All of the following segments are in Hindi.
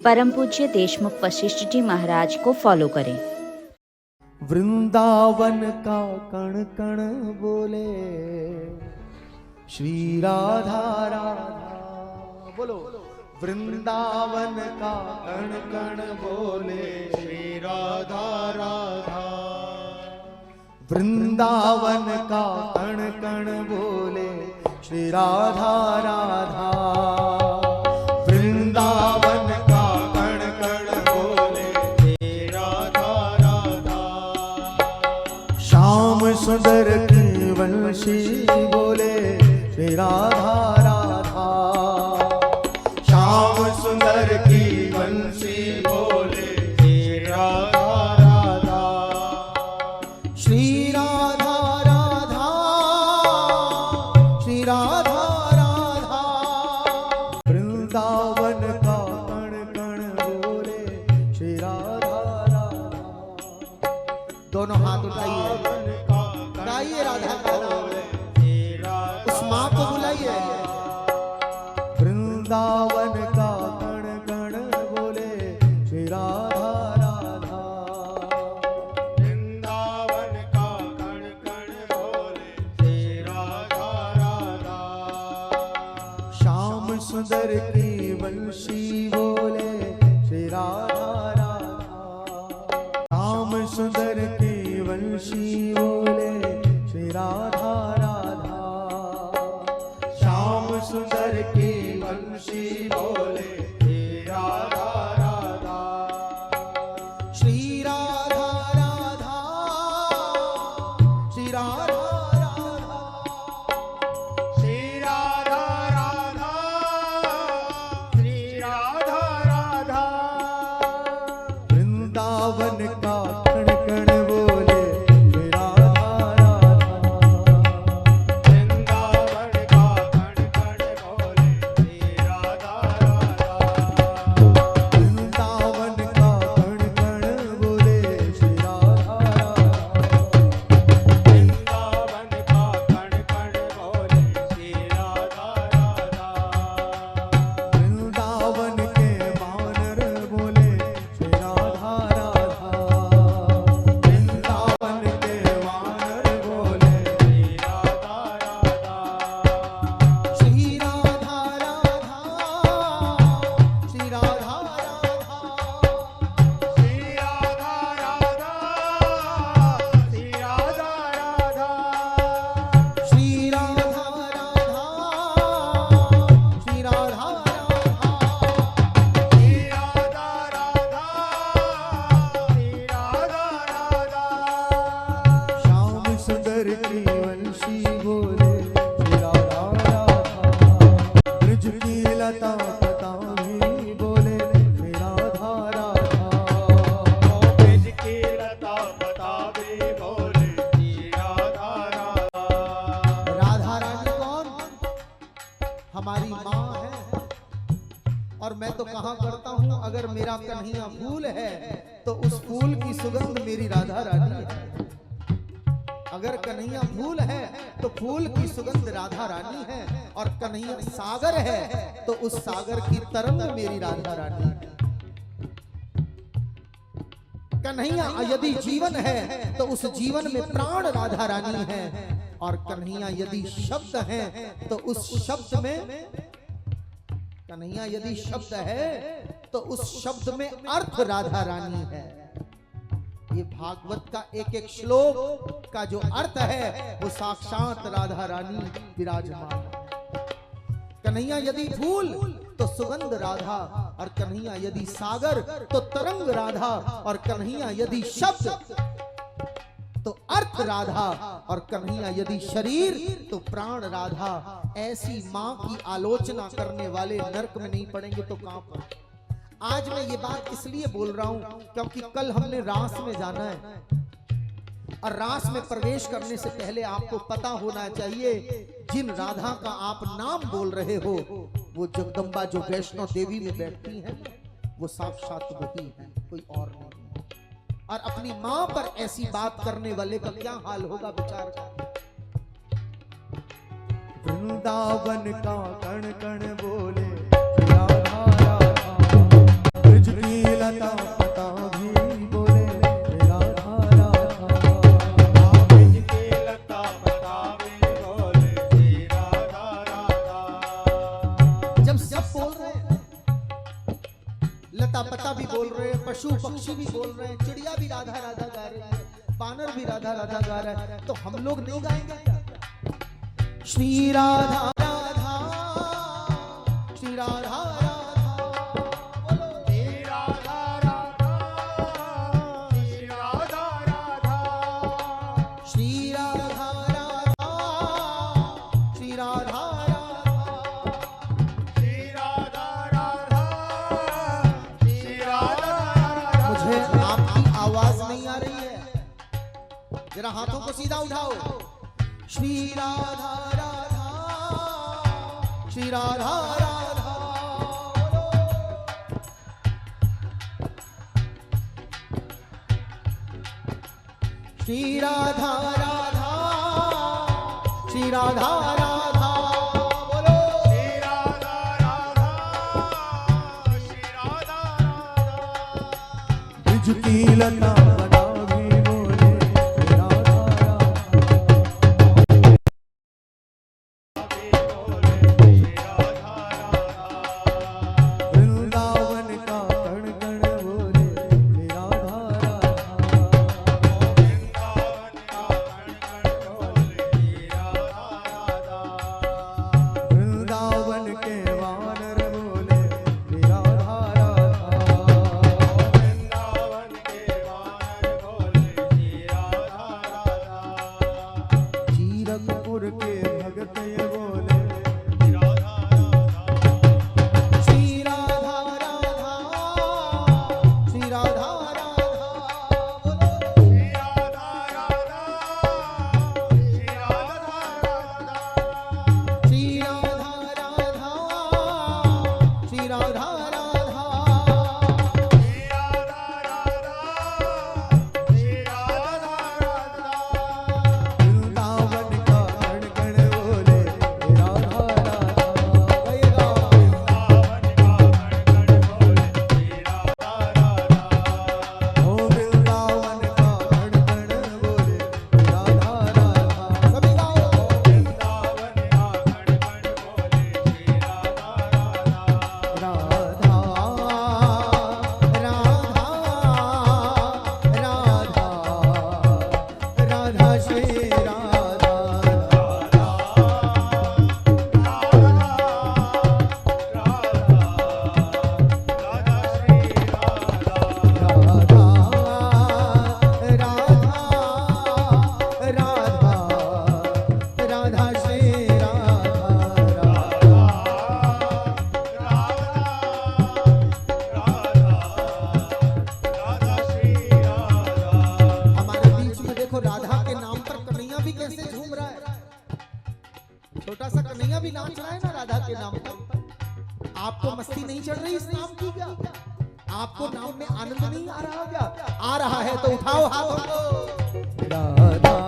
परम पूज्य देशमुख वशिष्ठ जी महाराज को फॉलो करें। वृंदावन का कण कण बोले श्री राधा राधा। बोलो वृंदावन का कण कण बोले श्री राधा राधा। वृंदावन का कण कण बोले श्री राधा राधा। वृंदावन का कण कण बोले श्री राधा राधा। श्याम सुंदर की वंशी बोले श्री राधा राधा। श्याम सुंदर की वंशी बोले श्री राधा राधा। श्री राधा राधा श्री राधा राधा। वृंदावन का कण कण बोले श्री राधा राधा। दोनों हाथ उठाइए, गाइए राधा का नाम, उस माँ को बुलाइए। वृंदावन का कण कण बोले श्री राधा राधा। वृंदावन का कण कण बोले श्री राधा राधा। श्याम सुंदर की वंशी बोले श्री राधा राधा। श्याम सुंदर की वंशी बोले श्री राधा राधा। श्याम सुंदर की वंशी बोले श्री राधा राधा। श्री राधा राधा श्री राधा राधा। श्री राधा राधा श्री राधा राधा। वृंदावन का कण कण बोले श्री राधा राधा। वृंदावन का कण कण बोले श्री राधा राधा। वृंदावन का कण कण बोले श्री राधा राधा। वृंदावन का कण कण बोले श्री राधा राधा। वृंदावन के वानर बोले श्री राधा राधा। वृंदावन के वानर बोले श्री राधा राधा। श्री राधा राधा श्री राधा राधा। श्री राधा राधा श्री राधा राधा। श्री राधा राधा श्री राधा राधा। श्री राधा राधा श्री राधा राधा। श्याम सुंदर की वंशी बोले श्री राधा राधा। ब्रज की लता पता भी बोले श्री राधा राधा। ब्रज की लता पता भी बोले श्री राधा राधा। राधा रानी कौन? हमारी माँ है। और मैं तो कहा करता हूँ, अगर मेरा कन्हैया फूल है तो उस फूल की सुगंध मेरी राधा रानी है। अगर कन्हैया फूल है तो फूल की सुगंध राधा रानी है। और कन्हैया सागर है तो उस सागर की तरंग मेरी राधा रानी है। कन्हैया यदि जीवन है तो उस जीवन में प्राण राधा रानी है। और कन्हैया यदि शब्द है तो उस शब्द में, कन्हैया यदि शब्द है तो उस शब्द में अर्थ राधा रानी है। ये भागवत का एक एक श्लोक का जो अर्थ है वो साक्षात राधा रानी विराजमान है। कन्हैया यदि फूल तो सुगंध राधा। और कन्हैया यदि सागर तो तरंग राधा। और कन्हैया यदि शब्द तो अर्थ राधा। और कन्हैया यदि शरीर तो प्राण राधा। ऐसी माँ की आलोचना करने वाले नरक में नहीं पड़ेंगे तो कहां पर। आज मैं ये बात इसलिए बोल रहा हूं क्योंकि कल हमने रास में जाना है। और रास में प्रवेश करने से पहले आपको पता होना चाहिए, जिन राधा का आप नाम बोल रहे हो वो जगदम्बा जो वैष्णो देवी में बैठती हैं वो साक्षात वही है, कोई और नहीं। और अपनी मां पर ऐसी बात करने वाले का क्या हाल होगा विचार कर। वृंदावन का कण कण बोले राधा राधा। लता पता भी बोल रहे हैं, पशु पक्षी भी बोल रहे हैं, चिड़िया भी राधा राधा गा रही है, बानर भी राधा राधा गा रहा है, तो हम लोग नहीं गाएंगे क्या? श्री राधा राधा, श्री राधा जरा हाथों को सीधा उठाओ। श्री राधा राधा, श्री राधा राधा, श्री राधा राधा, श्री राधा राधा, बोलो श्री राधा राधा, श्री राधा राधा। ब्रिज की लता छोटा सा कन्हैया भी नाच रहा है ना राधा के नाम पर। आपको मस्ती नहीं चढ़ रही इस नाम की क्या? आपको नाम में आनंद नहीं आ रहा क्या? आ रहा है तो उठाओ हाथों को। राधा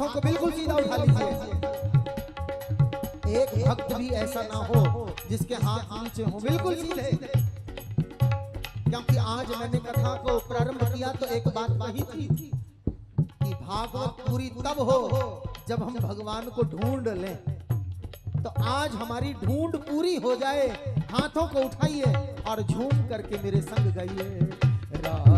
को बिल्कुल सीधा उठा लीजिए। एक भक्त भी ऐसा ना हो जिसके हाथ नीचे हो, बिल्कुल सीधे। क्योंकि आज मैंने कथा को प्रारंभ किया तो एक बात कही थी कि भागवत पूरी तब हो जब हम भगवान को ढूंढ लें। तो आज हमारी ढूंढ पूरी हो जाए, हाथों को उठाइए और झूम करके मेरे संग गाइए राधा।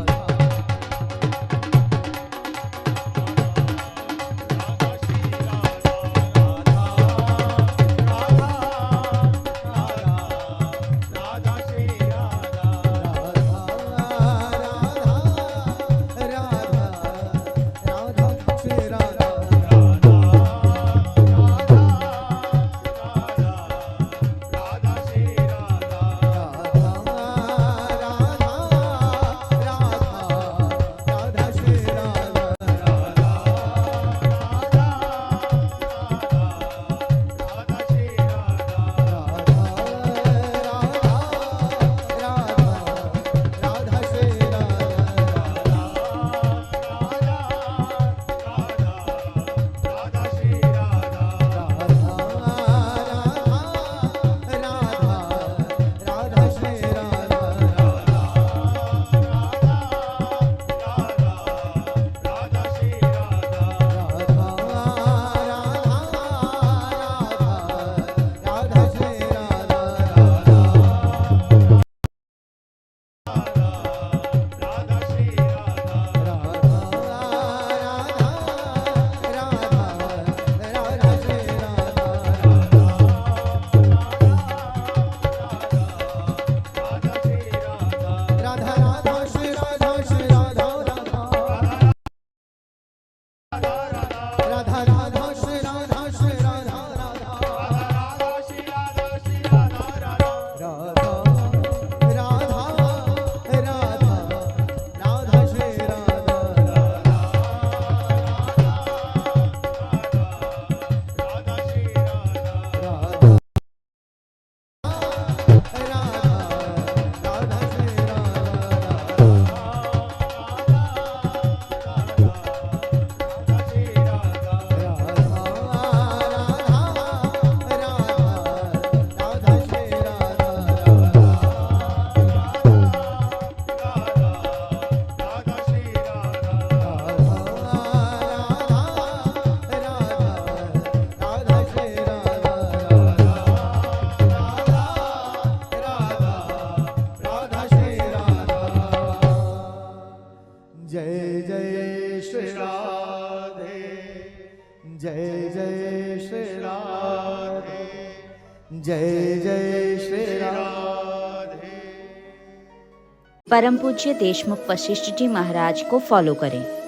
जय जय श्री राधे, जय जय श्री राधे, जय जय श्री राधे। परम पूज्य देशमुख वशिष्ठ जी महाराज को फॉलो करें।